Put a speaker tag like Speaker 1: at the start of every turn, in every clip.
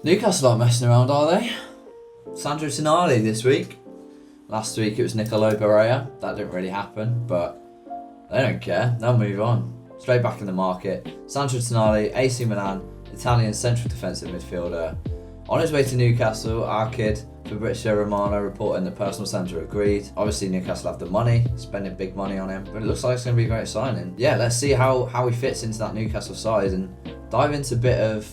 Speaker 1: Newcastle aren't messing around, are they? Sandro Tonali this week. Last week it was Nicolo Barella. That didn't really happen, but they don't care. They'll move on. Straight back in the market. Sandro Tonali, AC Milan, Italian central defensive midfielder. On his way to Newcastle, our kid Fabrizio Romano reporting that personal centre agreed. Obviously Newcastle have the money, spending big money on him, but it looks like it's going to be a great signing. Yeah, let's see how he fits into that Newcastle side and dive into a bit of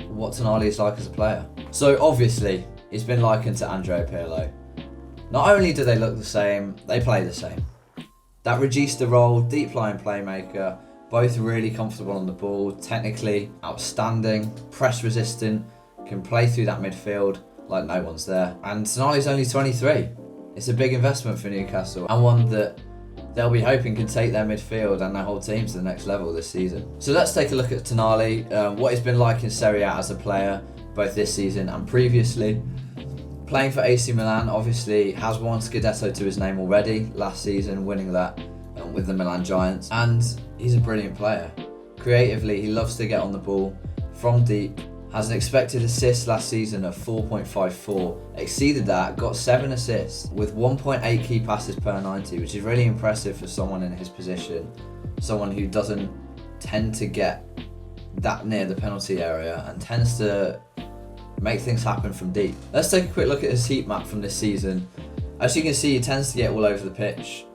Speaker 1: what Tonali is like as a player. So obviously, he's been likened to Andrea Pirlo. Not only do they look the same, they play the same. That Regista role, deep lying playmaker, both really comfortable on the ball, technically outstanding, press resistant, can play through that midfield like no one's there. And Tonali's only 23. It's a big investment for Newcastle and one that they'll be hoping can take their midfield and their whole team to the next level this season. So let's take a look at Tonali, what he's been like in Serie A as a player, both this season and previously. Playing for AC Milan, obviously has one Scudetto to his name already, last season winning that with the Milan Giants, and he's a brilliant player. Creatively, he loves to get on the ball from deep, has an expected assist last season of 4.54, exceeded that, got 7 assists with 1.8 key passes per 90, which is really impressive for someone in his position, someone who doesn't tend to get that near the penalty area and tends to make things happen from deep. Let's take a quick look at his heat map from this season. As you can see, he tends to get all over the pitch,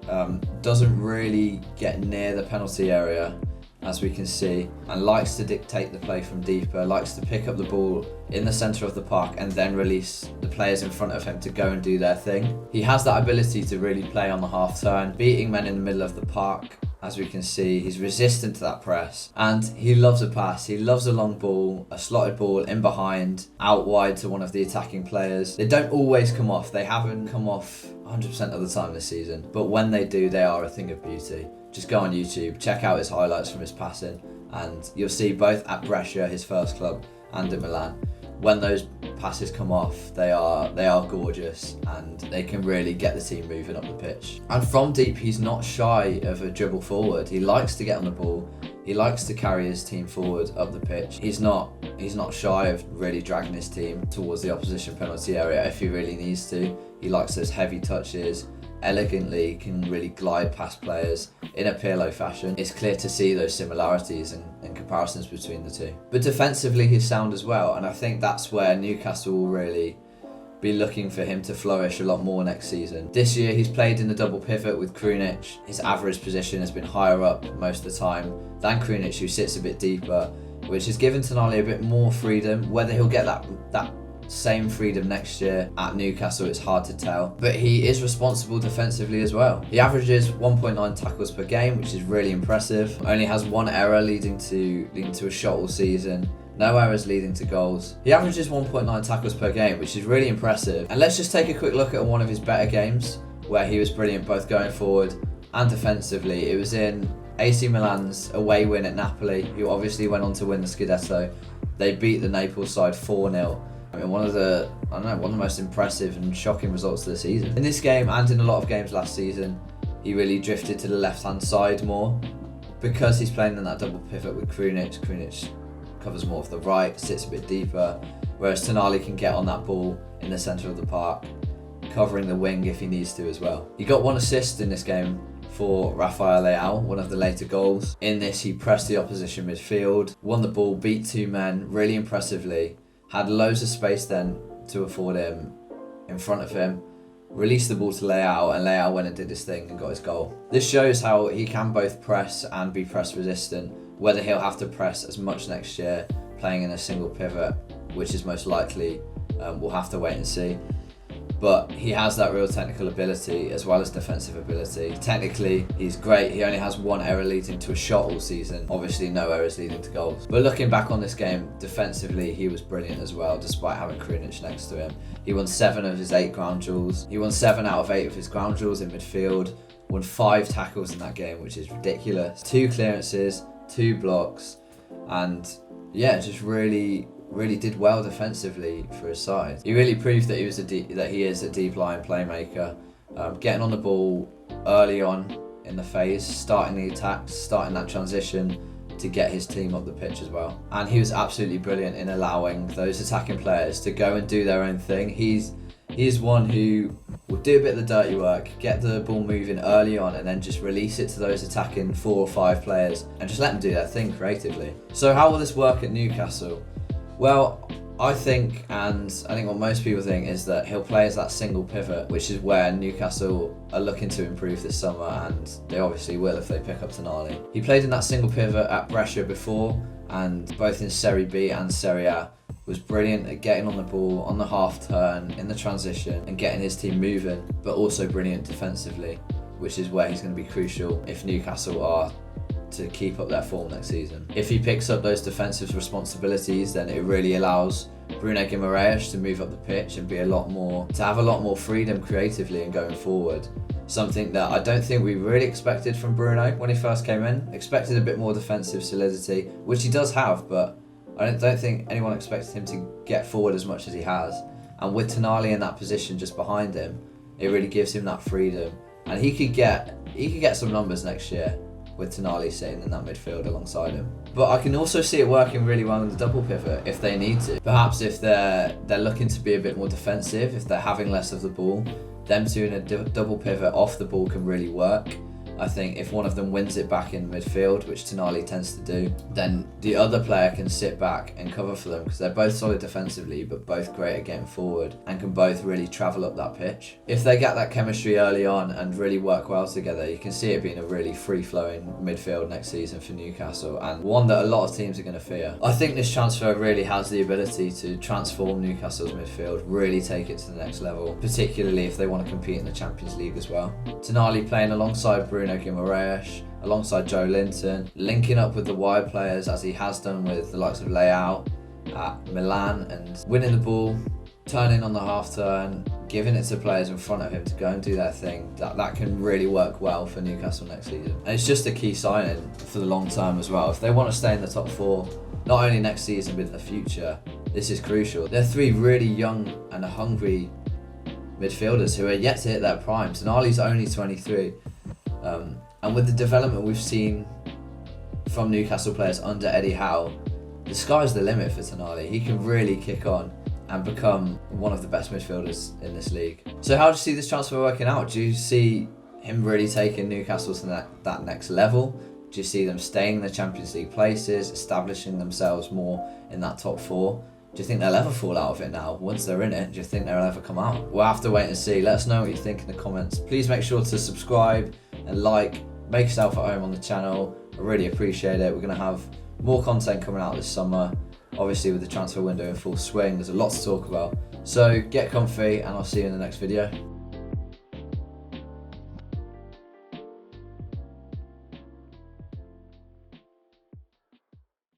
Speaker 1: doesn't really get near the penalty area, as we can see, and likes to dictate the play from deeper, likes to pick up the ball in the centre of the park and then release the players in front of him to go and do their thing. He has that ability to really play on the half turn, beating men in the middle of the park. As we can see, he's resistant to that press and he loves a pass. He loves a long ball, a slotted ball in behind, out wide to one of the attacking players. They don't always come off. They haven't come off 100% of the time this season, but when they do, they are a thing of beauty. Just go on YouTube, check out his highlights from his passing, and you'll see both at Brescia, his first club, and at Milan. When those passes come off, they are gorgeous and they can really get the team moving up the pitch. And from deep, he's not shy of a dribble forward. He likes to get on the ball. He likes to carry his team forward up the pitch. He's not shy of really dragging his team towards the opposition penalty area if he really needs to. He likes those heavy touches. Elegantly can really glide past players in a Pirlo fashion. It's clear to see those similarities and comparisons between the two. But defensively he's sound as well, and I think that's where Newcastle will really be looking for him to flourish a lot more next season. This year he's played in the double pivot with Krunic. His average position has been higher up most of the time than Krunic, who sits a bit deeper, which has given Tonali a bit more freedom. Whether he'll get that same freedom next year at Newcastle, it's hard to tell, but he is responsible defensively as well. He averages 1.9 tackles per game, which is really impressive. Only has 1 error leading to a shot all season. No errors leading to goals. He averages 1.9 tackles per game, which is really impressive. And let's just take a quick look at one of his better games where he was brilliant both going forward and defensively. It was in AC Milan's away win at Napoli, who obviously went on to win the Scudetto. They beat the Naples side 4-0. I mean, one of the most impressive and shocking results of the season. In this game and in a lot of games last season, he really drifted to the left-hand side more because he's playing in that double pivot with Krunic. Krunic covers more of the right, sits a bit deeper, whereas Tonali can get on that ball in the centre of the park, covering the wing if he needs to as well. He got 1 assist in this game for Rafael Leao, one of the later goals. In this, he pressed the opposition midfield, won the ball, beat 2 men really impressively, had loads of space then to afford him in front of him, released the ball to Leao, and Leao went and did his thing and got his goal. This shows how he can both press and be press resistant. Whether he'll have to press as much next year playing in a single pivot, which is most likely, we'll have to wait and see. But he has that real technical ability as well as defensive ability. Technically, he's great. He only has 1 error leading to a shot all season. Obviously, no errors leading to goals. But looking back on this game, defensively, he was brilliant as well, despite having Krunic next to him. He won 7 of his 8 ground duels. He won 7 out of 8 of his ground duels in midfield. Won 5 tackles in that game, which is ridiculous. 2 clearances, 2 blocks, and yeah, just really did well defensively for his side. He really proved that he is a deep line playmaker, getting on the ball early on in the phase, starting the attacks, starting that transition, to get his team up the pitch as well. And he was absolutely brilliant in allowing those attacking players to go and do their own thing. He's one who will do a bit of the dirty work, get the ball moving early on, and then just release it to those attacking 4 or 5 players and just let them do their thing creatively. So how will this work at Newcastle? Well, I think what most people think is that he'll play as that single pivot, which is where Newcastle are looking to improve this summer, and they obviously will if they pick up Tonali. He played in that single pivot at Brescia before, and both in Serie B and Serie A was brilliant at getting on the ball on the half turn, in the transition, and getting his team moving, but also brilliant defensively, which is where he's going to be crucial if Newcastle are to keep up their form next season. If he picks up those defensive responsibilities, then it really allows Bruno Guimaraes to move up the pitch and have a lot more freedom creatively and going forward. Something that I don't think we really expected from Bruno when he first came in. Expected a bit more defensive solidity, which he does have, but I don't think anyone expected him to get forward as much as he has. And with Tonali in that position just behind him, it really gives him that freedom. And he could get some numbers next year with Tonali sitting in that midfield alongside him. But I can also see it working really well in the double pivot if they need to. Perhaps if they're looking to be a bit more defensive, if they're having less of the ball, them two in a double pivot off the ball can really work. I think if one of them wins it back in midfield, which Tonali tends to do, then the other player can sit back and cover for them, because they're both solid defensively but both great at getting forward and can both really travel up that pitch. If they get that chemistry early on and really work well together, you can see it being a really free-flowing midfield next season for Newcastle, and one that a lot of teams are going to fear. I think this transfer really has the ability to transform Newcastle's midfield, really take it to the next level, particularly if they want to compete in the Champions League as well. Tonali playing alongside Bruno Guimaraes, alongside Joe Linton, linking up with the wide players as he has done with the likes of Leao at Milan, and winning the ball, turning on the half turn, giving it to players in front of him to go and do their thing. That can really work well for Newcastle next season. And it's just a key signing for the long term as well. If they want to stay in the top 4, not only next season but in the future, this is crucial. They're 3 really young and hungry midfielders who are yet to hit their prime. Tonali's only 23. And with the development we've seen from Newcastle players under Eddie Howe, the sky's the limit for Tonali. He can really kick on and become one of the best midfielders in this league. So how do you see this transfer working out? Do you see him really taking Newcastle to that next level? Do you see them staying in the Champions League places, establishing themselves more in that top 4? Do you think they'll ever fall out of it now? Once they're in it, do you think they'll ever come out? We'll have to wait and see. Let us know what you think in the comments. Please make sure to subscribe and like. Make yourself at home on the channel. I really appreciate it. We're going to have more content coming out this summer. Obviously with the transfer window in full swing, there's a lot to talk about. So get comfy and I'll see you in the next video.